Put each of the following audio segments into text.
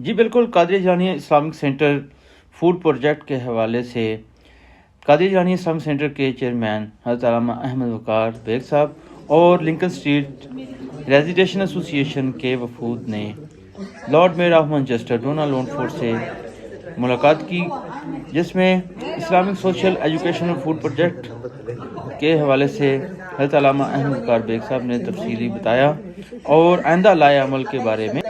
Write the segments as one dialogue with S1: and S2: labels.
S1: जी बिल्कुल, قادریہ Jilania Islamic centre food project کے حوالے سے قادریہ جیلانیہ اسلامک سینٹر کے چیئرمین حضرت علامہ احمد وقار بیگ صاحب اور لنکن سٹریٹ ریزیڈیشن ایسوسی ایشن کے وفود نے lord mayor of Manchester Donald Ford سے ملاقات کی، جس میں Islamic social educational food project کے حوالے سے حضرت علامہ احمد وقار بیگ صاحب نے تفصیلی بتایا اور آئندہ لائے عمل کے بارے میں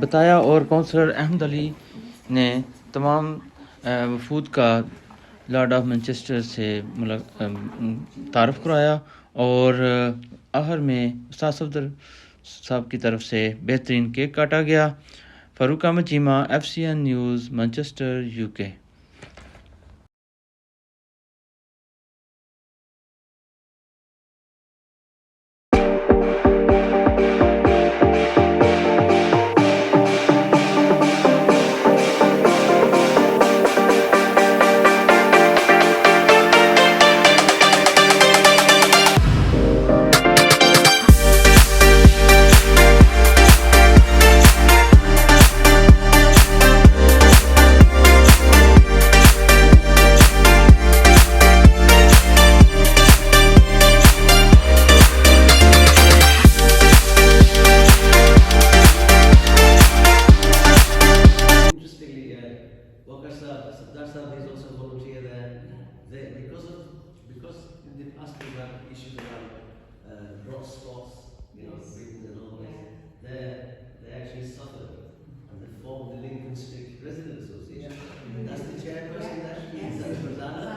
S1: بتایا، اور کونسلر احمد علی نے تمام وفود کا لارڈ آف مانچسٹر سے تعارف کرایا، اور آخر میں استاد صفدر صاحب کی طرف سے بہترین کیک کاٹا گیا۔ Farooq Ahmed Cheema, FCN news, Manchester, UK۔
S2: They actually suffered, and they formed the Lynn Resident Association. That's the chairperson there. Yes. That's Rosanna.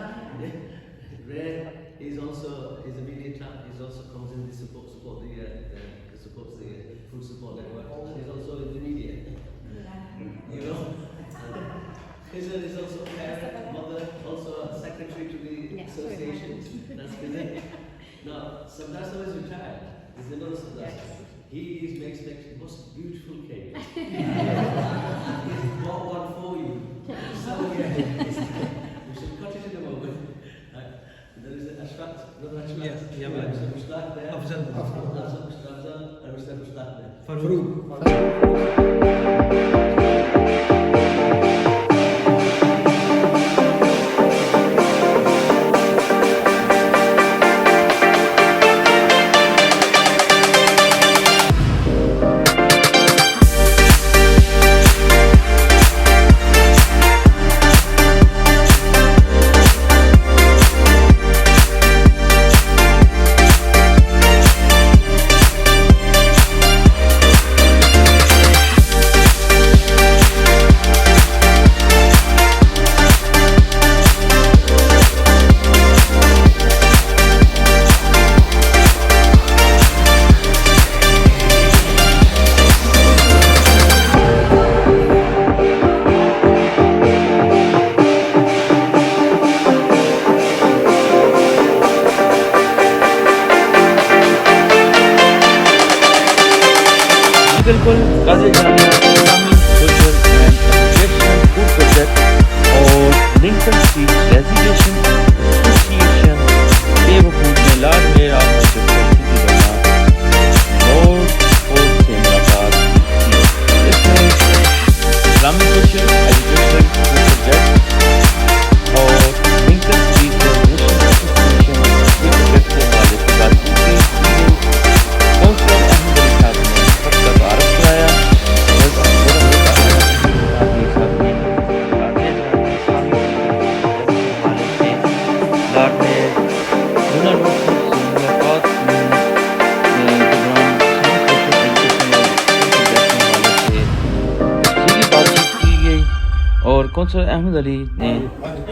S2: Ray is also a media chap. He also comes in to supports the food support network. He's also in the media. You know. Khizr is also a parent, mother, also a secretary to the association. That's good. Now, Sardar Sahib is retired. There's another Sardar Sahib. He makes the most beautiful cake. He's bought one for you. So we should cut it in a moment. There is a Ashfaq, another Ashfaq. Yeah. Mr. Mushtaq there. Afzal. And Mr. Mushtaq there. Farouk. بالکل Qadria Jilania Islamic social and educational food project اور Lincoln street residents association کے وفود نے lord mayor of Manchester کی lord Ford سے ملاقات کی، جس میں Islamic social educational food project اور لنکن سٹریٹ ریزیڈیشن ایشن کے پروجیکٹ کے حوالے سے بات چیت کی گئی۔ کونسلر احمد علی صاحب نے سب کا تعارف کرایا۔ اور کونسلر احمد علی نے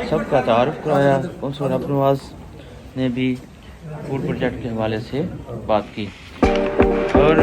S2: سب کا تعارف کرایا۔ کونسلر عبدالنواز نے بھی فوڈ پروجیکٹ کے حوالے سے بات کی، اور